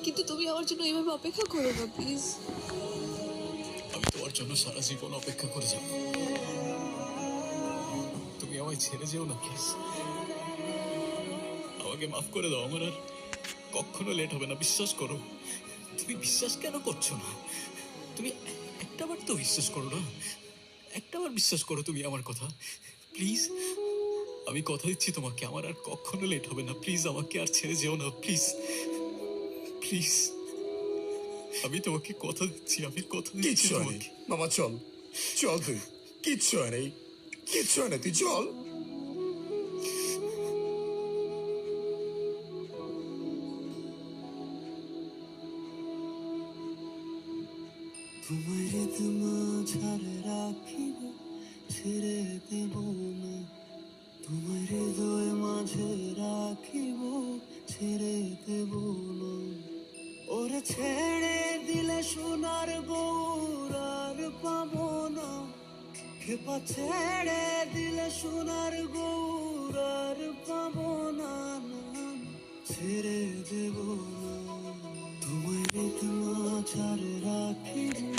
কিন্তু তুমি আমার জন্য এইভাবে অপেক্ষা করো না প্লিজ। আমি তোমার জন্য সারা জীবন অপেক্ষা করে যাব। তুমি আমায় ছেড়ে যেও না প্লিজ। আমাকে মাফ করে দাও, আমার আর কখনো লেট হবে না, বিশ্বাস করো। তুমি বিশ্বাস কেন করছো না? তুমি একটাবার তো বিশ্বাস করো না, একটাবার বিশ্বাস করো তুমি আমার কথা প্লিজ। আমি কথা দিচ্ছি তোমাকে, আমার আর কখনো লেট হবে না, প্লিজ আমাকে আর ছেড়ে যেও না প্লিজ প্লিজ। আমি তোমাকে কথা দিচ্ছি, আমি কথা দিচ্ছি কিচ্ছু হয় তোমাকে। মামা, চল চল, তুই কিচ্ছু হয় নাই, কিচ্ছু হয় না, তুই চল। তোমায় মাঝারে রাখিব, ছেড়ে দেব না। তোমার হৃদয় মাঝে রাখিব, ছেড়ে দেব না। ওরে ছেড়ে দিলে সোনার গৌর আর পাবো না। খেপা ছেড়ে দিলে সোনার গৌর আর পাবো না। ছেড়ে দেব না, তোমায় মাঝারে রাখিব।